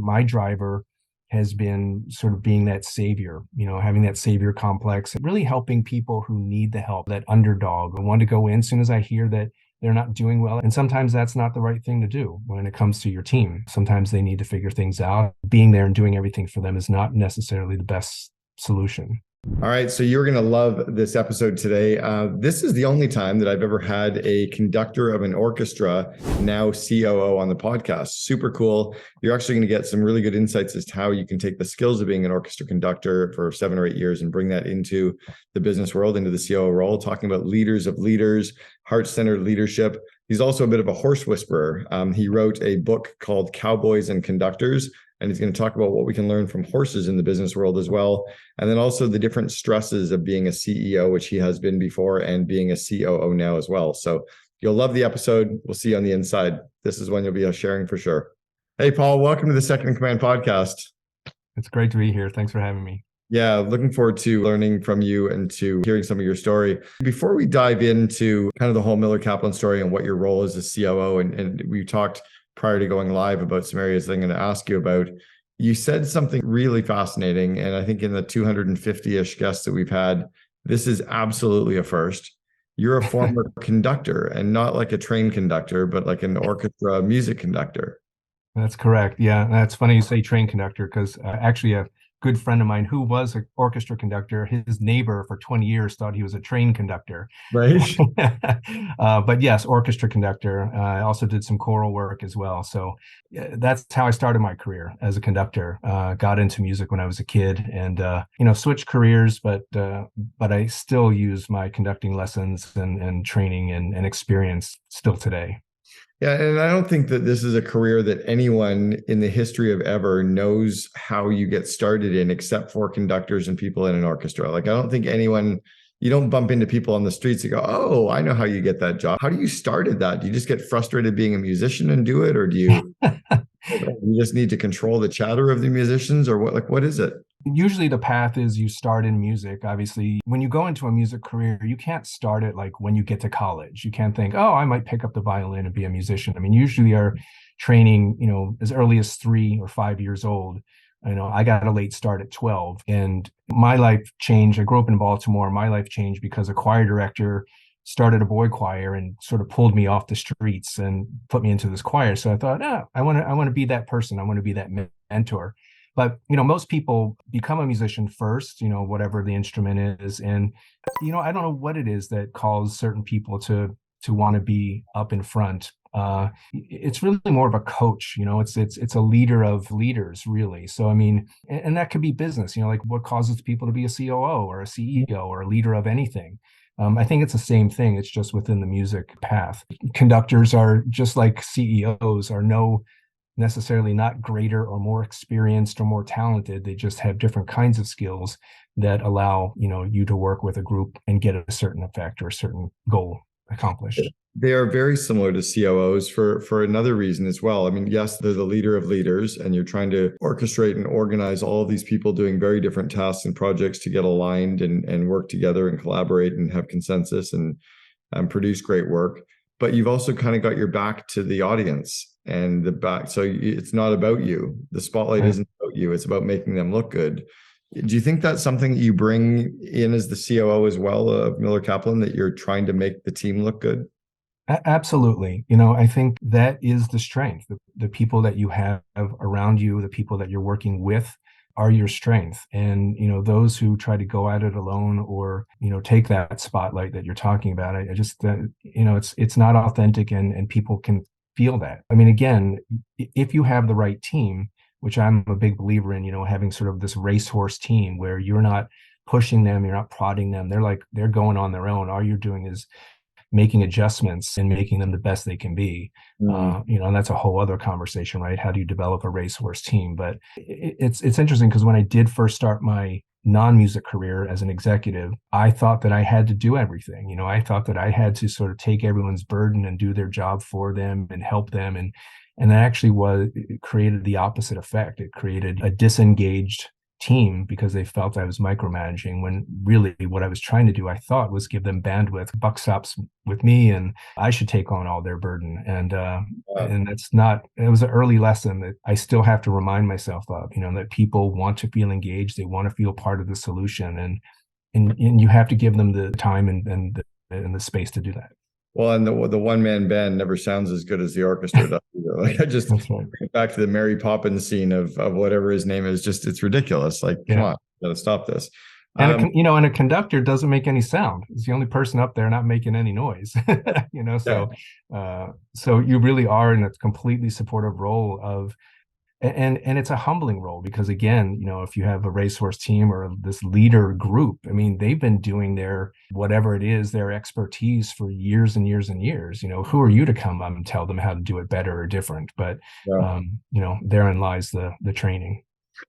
my driver has been sort of being that savior, having that savior complex, really helping people who need the help, that underdog. I want to go in as soon as I hear that they're not doing well. And sometimes that's not the right thing to do when it comes to your team. Sometimes they need to figure things out. Being there and doing everything for them is not necessarily the best solution. All right, so you're going to love this episode today. This is the only time that I've ever had a conductor of an orchestra, now COO, on the podcast. Super cool. You're actually going to get some really good insights as to how you can take the skills of being an orchestra conductor for 7 or 8 years and bring that into the business world, into the COO role, talking about leaders of leaders, heart-centered leadership. He's also a bit of a horse whisperer. He wrote a book called Cowboys and Conductors, and he's going to talk about what we can learn from horses in the business world as well. And then also the different stresses of being a CEO, which he has been before, and being a COO now as well. So you'll love the episode. We'll see you on the inside. This is one you'll be sharing for sure. Hey, Paul, welcome to the Second in Command podcast. It's great to be here. Thanks for having me. Yeah, looking forward to learning from you and to hearing some of your story. Before we dive into kind of the whole Miller Kaplan story and what your role is as COO, and we talked prior to going live about some areas that I'm going to ask you about, you said something really fascinating. And I think in the 250-ish guests that we've had, this is absolutely a first. You're a former conductor, and not like a trained conductor, but like an orchestra music conductor. That's correct. Yeah, that's funny you say train conductor, because actually a good friend of mine who was an orchestra conductor, his neighbor for 20 years thought he was a train conductor. Right. But yes, orchestra conductor. I also did some choral work as well. So that's how I started my career as a conductor. Got into music when I was a kid, and switched careers, but I still use my conducting lessons and training and experience still today. Yeah, and I don't think that this is a career that anyone in the history of ever knows how you get started in, except for conductors and people in an orchestra. Like, I don't think you don't bump into people on the streets and go, oh, I know how you get that job. How do you start at that? Do you just get frustrated being a musician and do it? Or do you just need to control the chatter of the musicians, or what is it? Usually the path is you start in music. Obviously, when you go into a music career, you can't start it like when you get to college. You can't think, oh, I might pick up the violin and be a musician. I mean, usually our training, as early as 3 or 5 years old. I got a late start at 12, and my life changed. I grew up in Baltimore. My life changed because a choir director started a boy choir and sort of pulled me off the streets and put me into this choir. So I thought, I want to be that person. I want to be that mentor. But, most people become a musician first, whatever the instrument is. And, I don't know what it is that calls certain people to want to be up in front. It's really more of a coach, it's a leader of leaders, really. So, I mean, and that could be business, like what causes people to be a COO or a CEO or a leader of anything. I think it's the same thing. It's just within the music path. Conductors are just like CEOs, are necessarily not greater or more experienced or more talented. They just have different kinds of skills that allow, you to work with a group and get a certain effect or a certain goal accomplished. They are very similar to COOs for another reason as well. I mean, yes, they're the leader of leaders, and you're trying to orchestrate and organize all of these people doing very different tasks and projects to get aligned and work together and collaborate and have consensus and produce great work. But you've also kind of got your back to the audience and the back. So it's not about you. The spotlight isn't about you. It's about making them look good. Do you think that's something that you bring in as the COO as well of Miller Kaplan, that you're trying to make the team look good? Absolutely. I think that is the strength. The people that you have around you, the people that you're working with, are your strength. And, those who try to go at it alone or, take that spotlight that you're talking about, I just, it's not authentic, and people can feel that. I mean, again, if you have the right team, which I'm a big believer in, having sort of this racehorse team where you're not pushing them, you're not prodding them. They're going on their own. All you're doing is making adjustments and making them the best they can be. And that's a whole other conversation, right? How do you develop a racehorse team? But it's interesting, because when I did first start my non-music career as an executive, I thought that I had to do everything. I thought that I had to sort of take everyone's burden and do their job for them and help them. And that actually it created the opposite effect. It created a disengaged team because they felt I was micromanaging, when really what I was trying to do, I thought, was give them bandwidth. Buck stops with me and I should take on all their burden. And that's not, it was an early lesson that I still have to remind myself of, that people want to feel engaged. They want to feel part of the solution. And you have to give them the time and the space to do that. Well, and the one man band never sounds as good as the orchestra does. Like, I just bring it back to the Mary Poppins scene of whatever his name is. Just, it's ridiculous. Like, come on, gotta stop this. And and a conductor doesn't make any sound. It's the only person up there not making any noise. So you really are in a completely supportive role of. And it's a humbling role because, again, if you have a racehorse team or this leader group, I mean, they've been doing their whatever it is, their expertise for years and years and years. Who are you to come up and tell them how to do it better or different? But therein lies the training.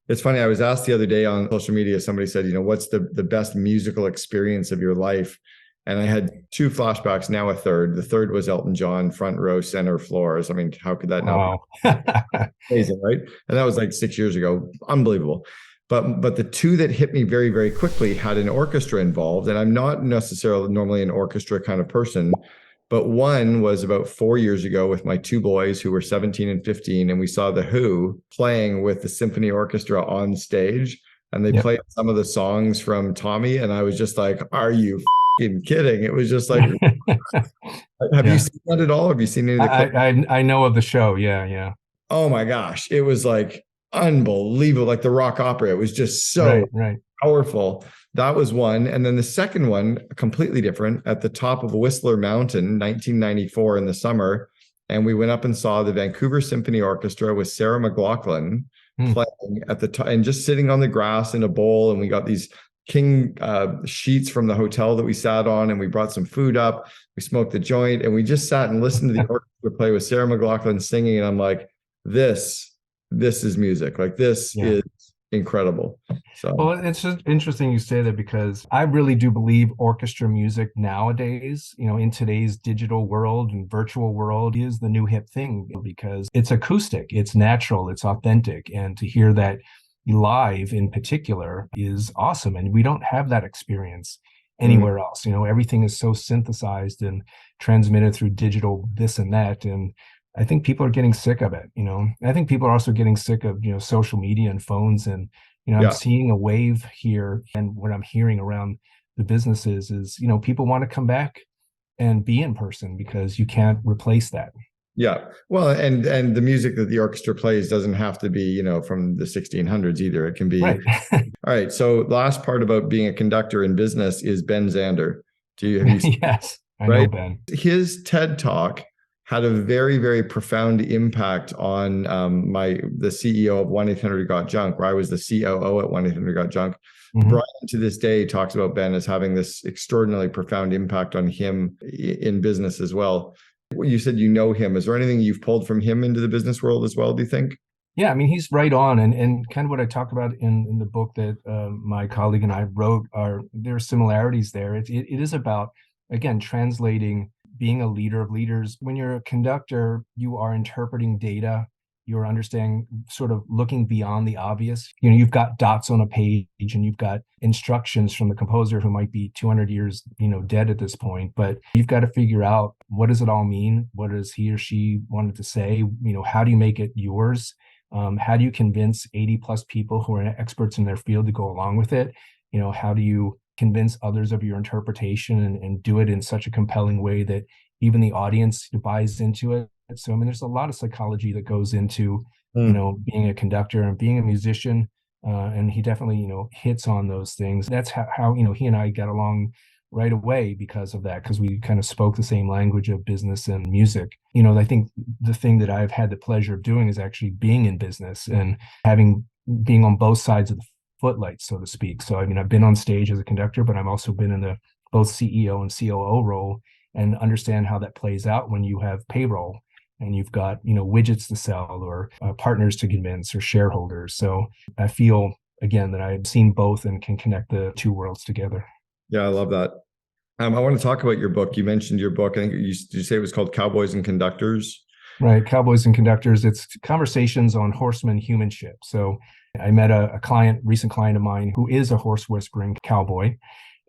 It's funny. I was asked the other day on social media. Somebody said, what's the best musical experience of your life? And I had two flashbacks, now a third. The third was Elton John, front row, center floors. I mean, how could that not be amazing, right? And that was like 6 years ago. Unbelievable. But the two that hit me very, very quickly had an orchestra involved. And I'm not necessarily normally an orchestra kind of person, but one was about 4 years ago with my two boys who were 17 and 15. And we saw The Who playing with the symphony orchestra on stage. And they played some of the songs from Tommy. And I was just like, are you kidding? It was just like, have you seen that at all? Have you seen any of the I know of the show. Yeah. Oh my gosh. It was like unbelievable. Like the rock opera. It was just so powerful. That was one. And then the second one, completely different, at the top of Whistler Mountain, 1994 in the summer. And we went up and saw the Vancouver Symphony Orchestra with Sarah McLachlan playing at the top and just sitting on the grass in a bowl. And we got these king sheets from the hotel that we sat on, and we brought some food up. We smoked the joint, and we just sat and listened to the orchestra play with Sarah McLachlan singing. And I'm like, this is music. Like, this is incredible. So, well, it's just interesting you say that, because I really do believe orchestra music nowadays, in today's digital world and virtual world, is the new hip thing, because it's acoustic, it's natural, it's authentic, and to hear that live in particular is awesome. And we don't have that experience anywhere else. Everything is so synthesized and transmitted through digital this and that. And I think people are getting sick of it. I think people are also getting sick of, social media and phones. And, I'm seeing a wave here. And what I'm hearing around the businesses is, people want to come back and be in person, because you can't replace that. Yeah. Well, and the music that the orchestra plays doesn't have to be, from the 1600s either. It can be. Right. All right. So last part about being a conductor in business is Ben Zander. Have you seen, yes, I know Ben. His TED Talk had a very, very profound impact on the CEO of 1-800-GOT-JUNK, where I was the COO at 1-800-GOT-JUNK. Brian, to this day, talks about Ben as having this extraordinarily profound impact on him in business as well. You said you know him. Is there anything you've pulled from him into the business world as well, do you think? Yeah, I mean, he's right on. And kind of what I talk about in the book that my colleague and I wrote, there are similarities there. It is about, again, translating, being a leader of leaders. When you're a conductor, you are interpreting data. You're understanding, sort of looking beyond the obvious. You've got dots on a page and you've got instructions from the composer who might be 200 years, dead at this point. But you've got to figure out, what does it all mean? What does he or she wanted to say? How do you make it yours? How do you convince 80 plus people who are experts in their field to go along with it? How do you convince others of your interpretation and do it in such a compelling way that even the audience buys into it? So, I mean, there's a lot of psychology that goes into, being a conductor and being a musician. And he definitely, hits on those things. That's how he and I got along right away because of that, because we kind of spoke the same language of business and music. I think the thing that I've had the pleasure of doing is actually being in business and being on both sides of the footlights, so to speak. So, I mean, I've been on stage as a conductor, but I've also been in the both CEO and COO role, and understand how that plays out when you have payroll and you've got, widgets to sell, or partners to convince, or shareholders. So I feel, again, that I've seen both and can connect the two worlds together. Yeah, I love that. I want to talk about your book. You mentioned your book. I think you say it was called Cowboys and Conductors. Right. Cowboys and Conductors. It's conversations on horseman humanship. So I met a client, recent client of mine, who is a horse whispering cowboy.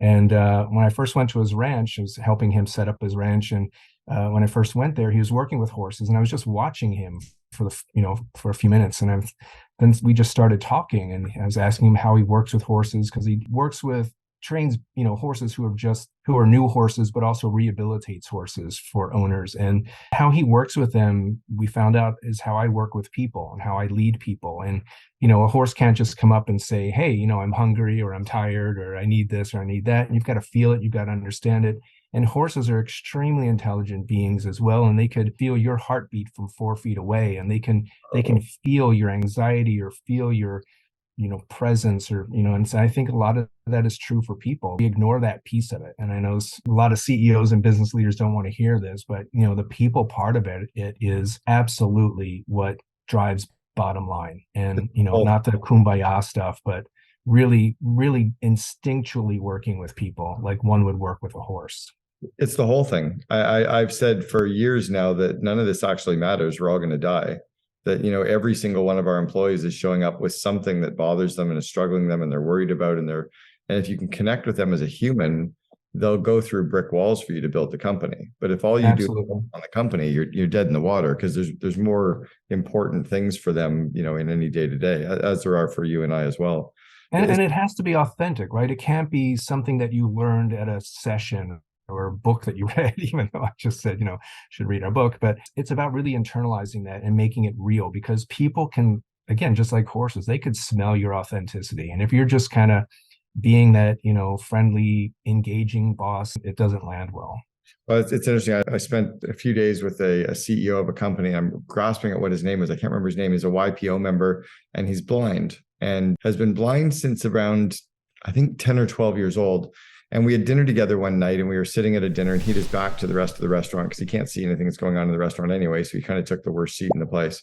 And when I first went to his ranch, I was helping him set up his ranch. And when I first went there, he was working with horses, and I was just watching him for for a few minutes. And then we just started talking, and I was asking him how he works with horses, because he trains horses who are new horses, but also rehabilitates horses for owners. And how he works with them, we found out, is how I work with people and how I lead people. And a horse can't just come up and say, hey, I'm hungry, or I'm tired, or I need this, or I need that. And you've got to feel it, you've got to understand it. And horses are extremely intelligent beings as well, and they could feel your heartbeat from 4 feet away, and they can feel your anxiety or feel your presence, or and so I think a lot of that is true for people. We ignore that piece of it. And I know a lot of CEOs and business leaders don't want to hear this, but the people part of it is absolutely what drives bottom line. And not the kumbaya stuff, but really, really instinctually working with people like one would work with a horse. It's the whole thing. I've said for years now that none of this actually matters. We're all going to die. That every single one of our employees is showing up with something that bothers them and is struggling them, and they're worried about, and if you can connect with them as a human, they'll go through brick walls for you to build the company. But if all you Absolutely. do on the company, you're dead in the water, because there's more important things for them, in any day to day, as there are for you and I as well. And it has to be authentic, right? It can't be something that you learned at a session or a book that you read, even though I just said, should read our book. But it's about really internalizing that and making it real, because people can, again, just like horses, they could smell your authenticity. And if you're just kind of being that, friendly, engaging boss, it doesn't land well. Well, it's interesting. I spent a few days with a CEO of a company. I'm grasping at what his name is. I can't remember his name. He's a YPO member, and he's blind, and has been blind since around, I think, 10 or 12 years old. And we had dinner together one night, and we were sitting at a dinner, and he was back to the rest of the restaurant because he can't see anything that's going on in the restaurant anyway. So he kind of took the worst seat in the place.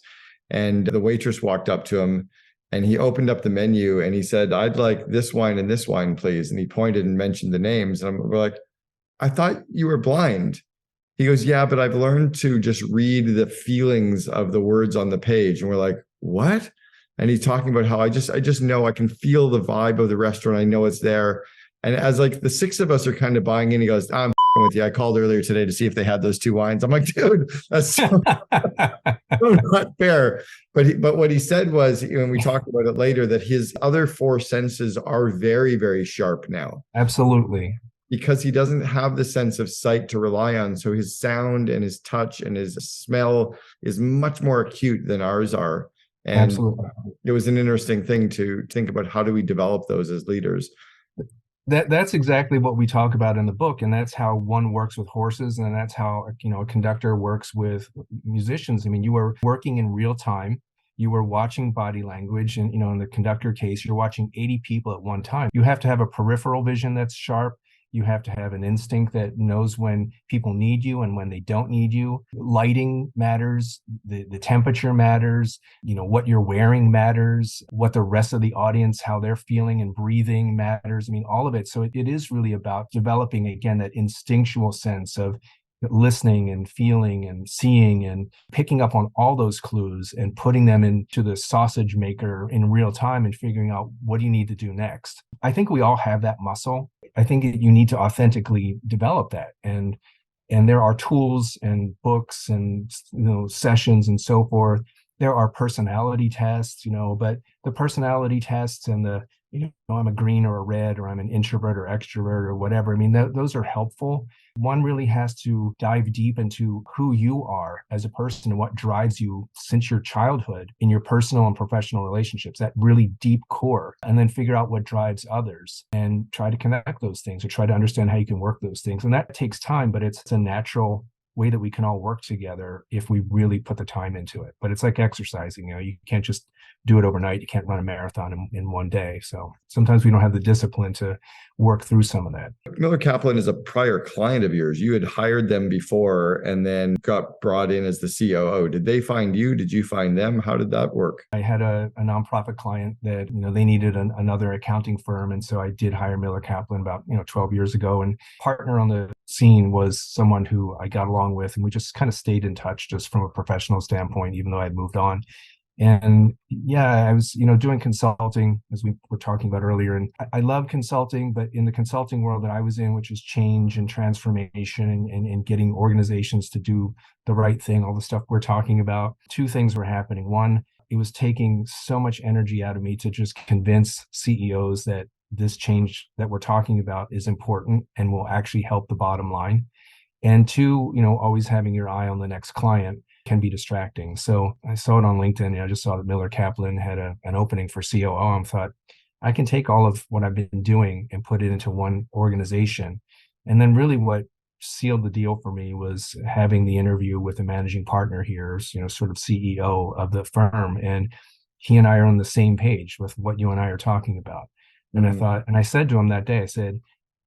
And the waitress walked up to him, and he opened up the menu, and he said, "I'd like this wine and this wine, please." And he pointed and mentioned the names. And we're like, "I thought you were blind." He goes, "Yeah, but I've learned to just read the feelings of the words on the page." And we're like, "What?" And he's talking about how I just know, I can feel the vibe of the restaurant. I know it's there. And as like the six of us are kind of buying in, he goes, "I'm with you. I called earlier today to see if they had those 2 wines." I'm like, "Dude, that's so not fair." But what he said was, and we talked about it later, that his other 4 senses are very, very sharp now. Absolutely. Because he doesn't have the sense of sight to rely on. So his sound and his touch and his smell is much more acute than ours are. And Absolutely. It was an interesting thing to think about, how do we develop those as leaders? That's exactly what we talk about in the book, and that's how one works with horses, and that's how a conductor works with musicians. I mean, you are working in real time. You are watching body language, and in the conductor case, you're watching 80 people at one time. You have to have a peripheral vision that's sharp. You have to have an instinct that knows when people need you and when they don't need you. Lighting matters, the temperature matters, what you're wearing matters, what the rest of the audience, how they're feeling and breathing matters. I mean, all of it. So it is really about developing, again, that instinctual sense of listening and feeling and seeing and picking up on all those clues and putting them into the sausage maker in real time and figuring out, what do you need to do next? I think we all have that muscle. I think you need to authentically develop that. And there are tools and books and sessions and so forth. There are personality tests, but the personality tests and the I'm a green or a red, or I'm an introvert or extrovert or whatever. I mean, those are helpful. One really has to dive deep into who you are as a person and what drives you since your childhood in your personal and professional relationships, that really deep core, and then figure out what drives others and try to connect those things, or try to understand how you can work those things. And that takes time, but it's a natural way that we can all work together if we really put the time into it. But it's like exercising, you can't just do it overnight. You can't run a marathon in one day. So sometimes we don't have the discipline to work through some of that. Miller Kaplan is a prior client of yours. You had hired them before and then got brought in as the COO. Did they find you? Did you find them? How did that work? I had a nonprofit client that, they needed another accounting firm. And so I did hire Miller Kaplan about, 12 years ago. And partner on the scene was someone who I got along with, and we just kind of stayed in touch just from a professional standpoint, even though I had moved on. And yeah, I was, doing consulting, as we were talking about earlier. And I love consulting, but in the consulting world that I was in, which is change and transformation and getting organizations to do the right thing, all the stuff we're talking about, two things were happening. One, it was taking so much energy out of me to just convince CEOs that this change that we're talking about is important and will actually help the bottom line. And two, always having your eye on the next client can be distracting. So I saw it on LinkedIn. I just saw that Miller Kaplan had an opening for COO. I thought, I can take all of what I've been doing and put it into one organization. And then really what sealed the deal for me was having the interview with the managing partner here, sort of CEO of the firm. And he and I are on the same page with what you and I are talking about. And I thought, and I said to him that day, I said,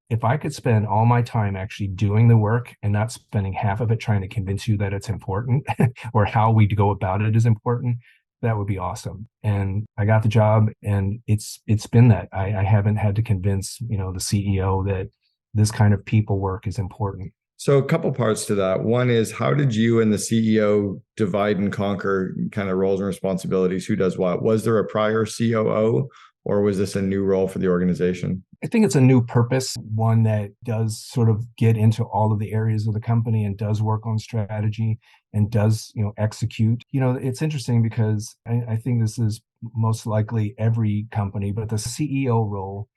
if I could spend all my time actually doing the work and not spending half of it trying to convince you that it's important or how we go about it is important, that would be awesome. And I got the job, and it's been that. I haven't had to convince, the CEO that this kind of people work is important. So a couple parts to that. One is, how did you and the CEO divide and conquer kind of roles and responsibilities? Who does what? Was there a prior COO, or was this a new role for the organization? I think it's a new purpose, one that does sort of get into all of the areas of the company and does work on strategy and does, execute. It's interesting because I think this is most likely every company, but the CEO role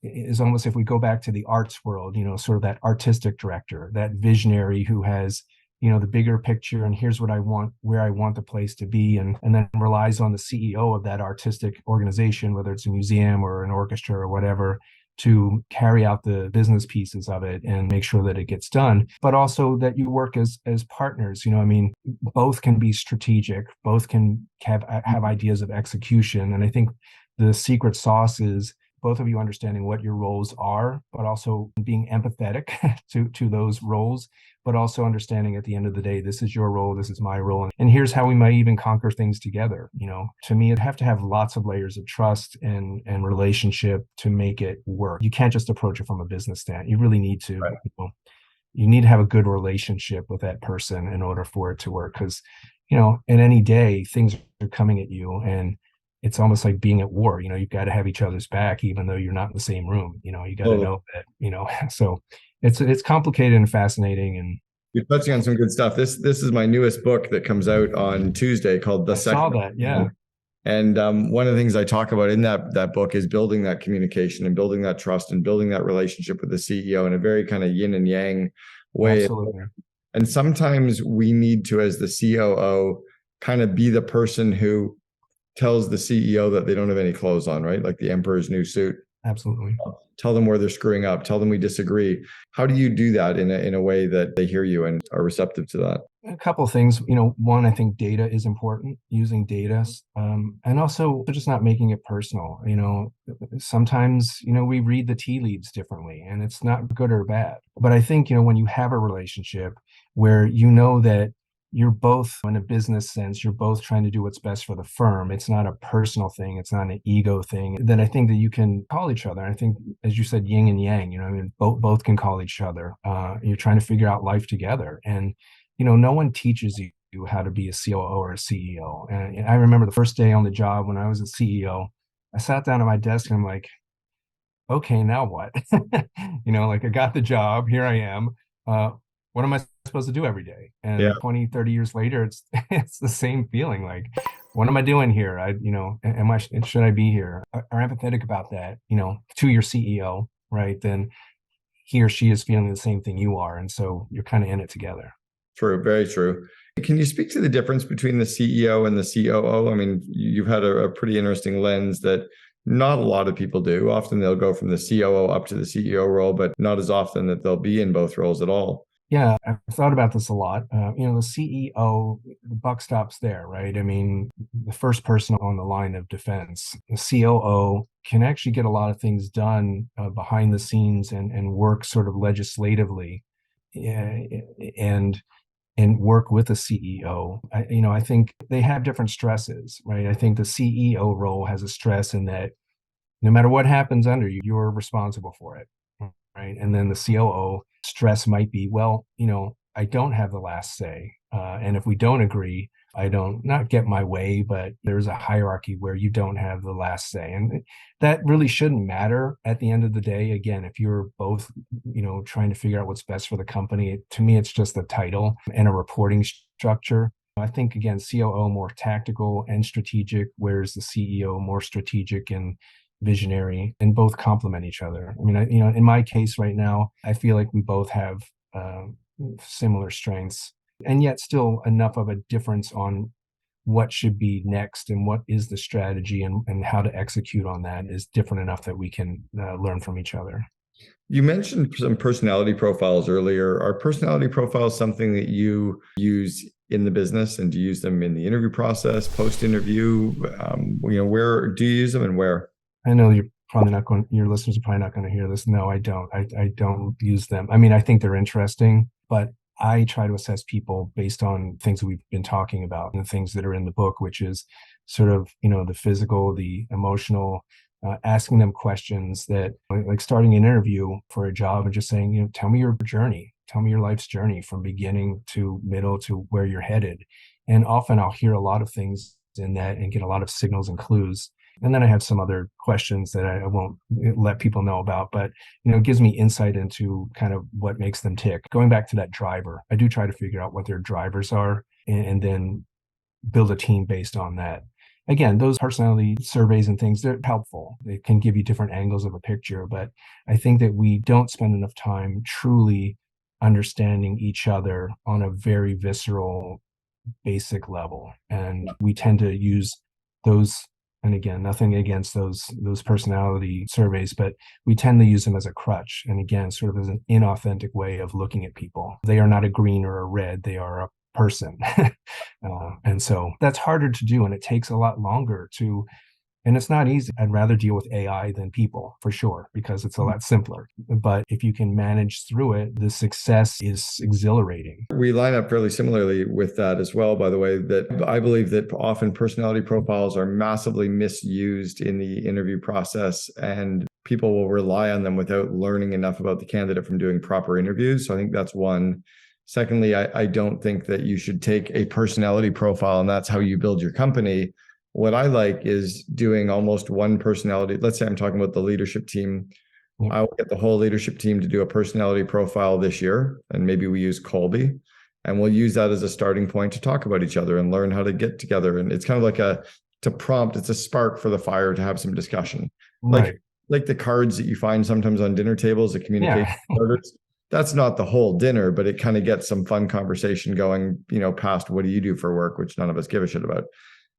is almost, if we go back to the arts world, sort of that artistic director, that visionary who has, the bigger picture, and here's what I want, where I want the place to be, and then relies on the CEO of that artistic organization, whether it's a museum or an orchestra or whatever, to carry out the business pieces of it and make sure that it gets done, but also that you work as partners. Both can be strategic, both can have ideas of execution. And I think the secret sauce is both of you understanding what your roles are, but also being empathetic to those roles, but also understanding at the end of the day, this is your role, this is my role, and here's how we might even conquer things together. To me, it have to have lots of layers of trust and relationship to make it work. You can't just approach it from a business stand. You really need to, Right. You need to have a good relationship with that person in order for it to work. Because, in any day, things are coming at you, and it's almost like being at war. You've got to have each other's back, even though you're not in the same room. You got to know that, so it's complicated and fascinating. And you're touching on some good stuff. This is my newest book that comes out on Tuesday, called The Second. I saw that, yeah. And one of the things I talk about in that book is building that communication and building that trust and building that relationship with the CEO in a very kind of yin and yang way. Absolutely. And sometimes we need to, as the COO, kind of be the person who tells the CEO that they don't have any clothes on, right? Like the emperor's new suit. Absolutely. Tell them where they're screwing up. Tell them we disagree. How do you do that in a way that they hear you and are receptive to that? A couple of things. One, I think data is important, using data, and also just not making it personal. Sometimes, we read the tea leaves differently, and it's not good or bad. But I think, when you have a relationship where that you're both, in a business sense, you're both trying to do what's best for the firm. It's not a personal thing. It's not an ego thing. Then I think that you can call each other. I think, as you said, yin and yang, both can call each other. You're trying to figure out life together. And, no one teaches you how to be a COO or a CEO. And I remember the first day on the job when I was a CEO, I sat down at my desk and I'm like, okay, now what? I got the job. Here I am. What am I supposed to do every day? And 20, 30 years later, it's the same feeling. Like, what am I doing here? Should I be here? Are empathetic about that, to your CEO, right? Then he or she is feeling the same thing you are. And so you're kind of in it together. True. Very true. Can you speak to the difference between the CEO and the COO? I mean, you've had a pretty interesting lens that not a lot of people do. Often they'll go from the COO up to the CEO role, but not as often that they'll be in both roles at all. Yeah, I've thought about this a lot. The CEO, the buck stops there, right? I mean, the first person on the line of defense, the COO can actually get a lot of things done behind the scenes and work sort of legislatively, uh, and work with the CEO. I think they have different stresses, right? I think the CEO role has a stress in that no matter what happens under you, you're responsible for it, right? And then the COO stress might be, well, I don't have the last say, and if we don't agree, I don't not get my way, but there's a hierarchy where you don't have the last say, and that really shouldn't matter at the end of the day. Again, if you're both, trying to figure out what's best for the company, to me, it's just a title and a reporting structure. I think again, COO more tactical and strategic, whereas the CEO more strategic and visionary, and both complement each other. I mean, in my case right now, I feel like we both have similar strengths, and yet still enough of a difference on what should be next and what is the strategy, and how to execute on that is different enough that we can learn from each other. You mentioned some personality profiles earlier. Are personality profiles something that you use in the business, and do you use them in the interview process, post interview? Where do you use them and where? I know your listeners are probably not going to hear this. No, I don't. I don't use them. I mean, I think they're interesting, but I try to assess people based on things that we've been talking about and the things that are in the book, which is sort of, the physical, the emotional, asking them questions that, like starting an interview for a job and just saying, tell me your journey, tell me your life's journey from beginning to middle to where you're headed. And often I'll hear a lot of things in that and get a lot of signals and clues. And then I have some other questions that I won't let people know about, but it gives me insight into kind of what makes them tick. Going back to that driver, I do try to figure out what their drivers are, and then build a team based on that. Again, those personality surveys and things, they're helpful. They can give you different angles of a picture, but I think that we don't spend enough time truly understanding each other on a very visceral, basic level. And we tend to use those, and again, nothing against those personality surveys, but we tend to use them as a crutch, and again, sort of as an inauthentic way of looking at people. They are not a green or a red, they are a person. And so that's harder to do, and it takes a lot longer to, and it's not easy. I'd rather deal with AI than people, for sure, because it's a lot simpler. But if you can manage through it, the success is exhilarating. We line up fairly similarly with that as well, by the way, that I believe that often personality profiles are massively misused in the interview process, and people will rely on them without learning enough about the candidate from doing proper interviews. So I think that's one. Secondly, I don't think that you should take a personality profile and that's how you build your company. What I like is doing almost one personality. Let's say I'm talking about the leadership team. I will get the whole leadership team to do a personality profile this year, and maybe we use Colby, and we'll use that as a starting point to talk about each other and learn how to get together. And it's kind of like it's a spark for the fire to have some discussion. Right. Like the cards that you find sometimes on dinner tables, the communication starters. That's not the whole dinner, but it kind of gets some fun conversation going, past what do you do for work, which none of us give a shit about.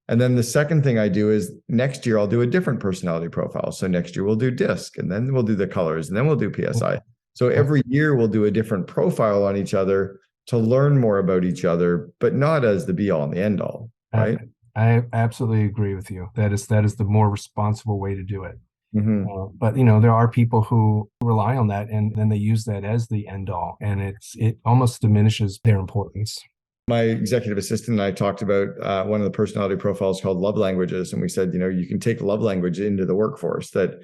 And then the second thing I do is next year I'll do a different personality profile. So next year we'll do DISC, and then we'll do the colors, and then we'll do PSI. So every year we'll do a different profile on each other to learn more about each other, but not as the be all and the end all, right? I absolutely agree with you. That is the more responsible way to do it. Mm-hmm. But there are people who rely on that, and then they use that as the end all, and it almost diminishes their importance. My executive assistant and I talked about one of the personality profiles called love languages. And we said, you can take love language into the workforce, that,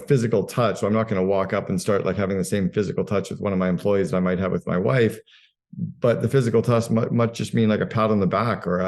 physical touch. So I'm not going to walk up and start like having the same physical touch with one of my employees that I might have with my wife. But the physical touch might just mean like a pat on the back or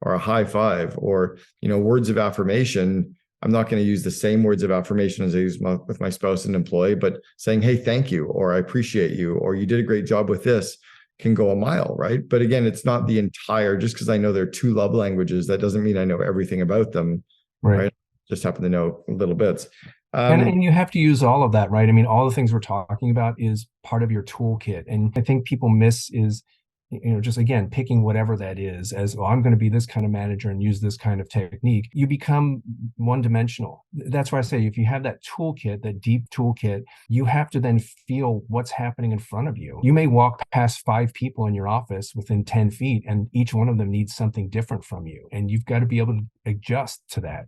a high five, or, words of affirmation. I'm not going to use the same words of affirmation as I use with my spouse and employee, but saying, hey, thank you, or I appreciate you, or you did a great job with this, can go a mile, right? But again, it's not the entire, just because I know there are two love languages, that doesn't mean I know everything about them, right? Just happen to know little bits. And you have to use all of that, right? I mean, all the things we're talking about is part of your toolkit. And I think people miss is just again, picking whatever that is as, oh, I'm going to be this kind of manager and use this kind of technique, you become one dimensional. That's why I say, if you have that toolkit, that deep toolkit, you have to then feel what's happening in front of you. You may walk past 5 people in your office within 10 feet, and each one of them needs something different from you. And you've got to be able to adjust to that.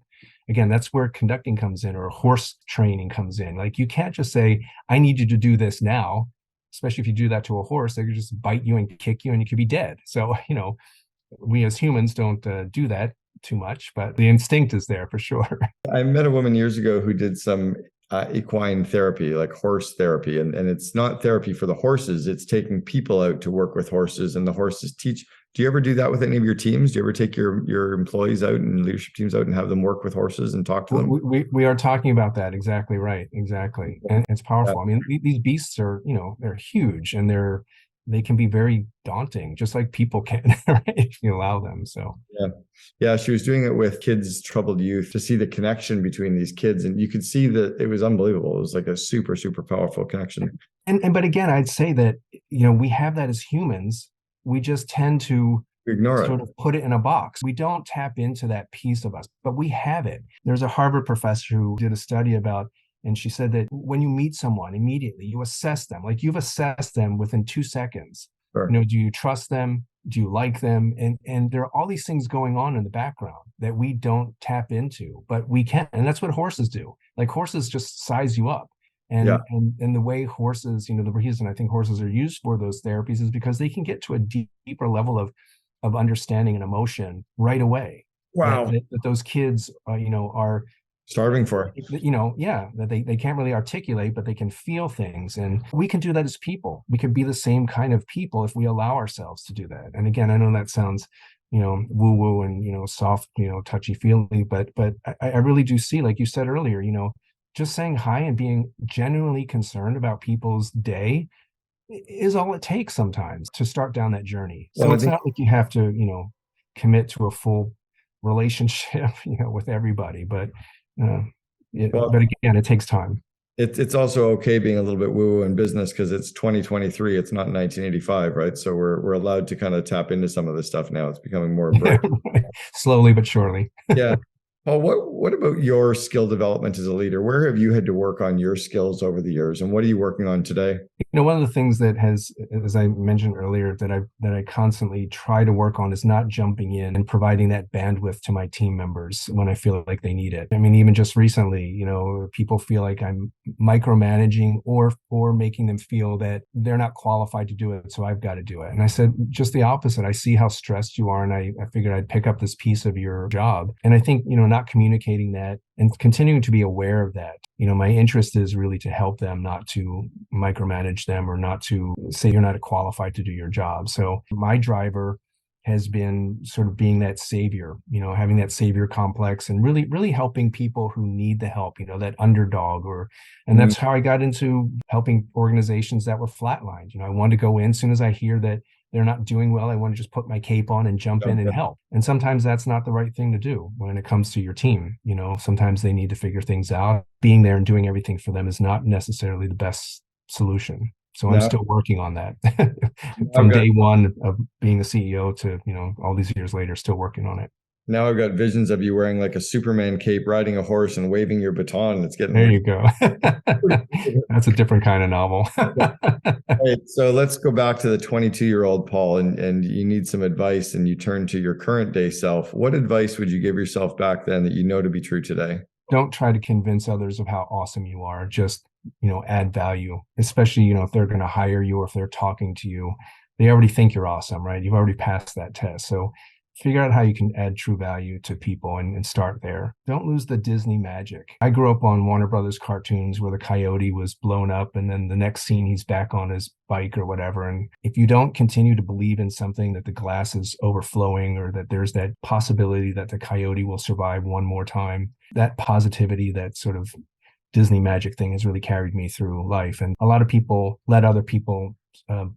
Again, that's where conducting comes in, or horse training comes in. Like, you can't just say, I need you to do this now. Especially if you do that to a horse, they could just bite you and kick you and you could be dead. So, we as humans don't do that too much, but the instinct is there for sure. I met a woman years ago who did some equine therapy, like horse therapy. And it's not therapy for the horses. It's taking people out to work with horses, and the horses teach. Do you ever do that with any of your teams? Do you ever take your employees out and leadership teams out and have them work with horses and talk to them? We are talking about that. Exactly right. Exactly. And it's powerful. Yeah. I mean, these beasts are, they're huge, and they can be very daunting, just like people can, right, if you allow them. So yeah, she was doing it with kids, troubled youth, to see the connection between these kids, and you could see that it was unbelievable. It was like a super, super powerful connection. But again, I'd say that we have that as humans. We just tend to Ignore sort it. of put it in a box. We don't tap into that piece of us, but we have it. There's a Harvard professor who did a study about, and she said that when you meet someone, immediately you assess them, like you've assessed them within 2 seconds. Sure. Do you trust them? Do you like them? And there are all these things going on in the background that we don't tap into, but we can. And that's what horses do. Like, horses just size you up. And the way horses, the reason I think horses are used for those therapies is because they can get to a deeper level of understanding and emotion right away. Wow. That those kids, are starving for. That they can't really articulate, but they can feel things. And we can do that as people. We can be the same kind of people if we allow ourselves to do that. And again, I know that sounds, woo-woo and, soft, touchy-feely, but I really do see, like you said earlier, just saying hi and being genuinely concerned about people's day is all it takes sometimes to start down that journey. So it's not like you have to, commit to a full relationship, with everybody, but again, it takes time. It's also okay being a little bit woo-woo in business, because it's 2023. It's not 1985, right? So we're allowed to kind of tap into some of this stuff now. It's becoming more slowly but surely. Yeah. Well, what about your skill development as a leader? Where have you had to work on your skills over the years, and what are you working on today? One of the things that has, as I mentioned earlier, that I constantly try to work on is not jumping in and providing that bandwidth to my team members when I feel like they need it. I mean, even just recently, people feel like I'm micromanaging or making them feel that they're not qualified to do it, so I've got to do it. And I said just the opposite. I see how stressed you are, and I figured I'd pick up this piece of your job. And I think, not communicating that and continuing to be aware of that. My interest is really to help them, not to micromanage them or not to say you're not qualified to do your job. So my driver has been sort of being that savior, having that savior complex and really helping people who need the help, that underdog and that's how I got into helping organizations that were flatlined. I wanted to go in as soon as I hear that they're not doing well, I want to just put my cape on and jump in and help. And sometimes that's not the right thing to do when it comes to your team. Sometimes they need to figure things out. Being there and doing everything for them is not necessarily the best solution. So I'm still working on that from day one of being the CEO to, all these years later, still working on it. Now I've got visions of you wearing like a Superman cape, riding a horse and waving your baton. It's getting there. You go. That's a different kind of novel. Right, so let's go back to the 22-year-old Paul, and you need some advice, and you turn to your current day self. What advice would you give yourself back then that you know to be true today? Don't try to convince others of how awesome you are. Just, add value, especially, if they're going to hire you or if they're talking to you. They already think you're awesome, right? You've already passed that test. So figure out how you can add true value to people and start there. Don't lose the Disney magic. I grew up on Warner Brothers cartoons where the coyote was blown up and then the next scene he's back on his bike or whatever. And if you don't continue to believe in something, that the glass is overflowing or that there's that possibility that the coyote will survive one more time, that positivity, that sort of Disney magic thing has really carried me through life. And a lot of people let other people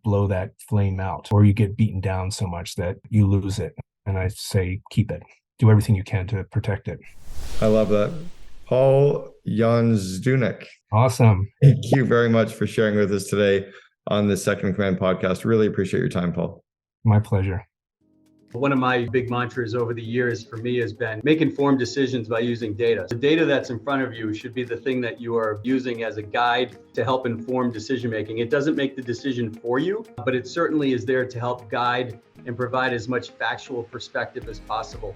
blow that flame out, or you get beaten down so much that you lose it. And I say, keep it. Do everything you can to protect it. I love that. Paul Zdunek. Awesome. Thank you very much for sharing with us today on the Second in Command podcast. Really appreciate your time, Paul. My pleasure. One of my big mantras over the years for me has been make informed decisions by using data. The data that's in front of you should be the thing that you are using as a guide to help inform decision making. It doesn't make the decision for you, but it certainly is there to help guide and provide as much factual perspective as possible.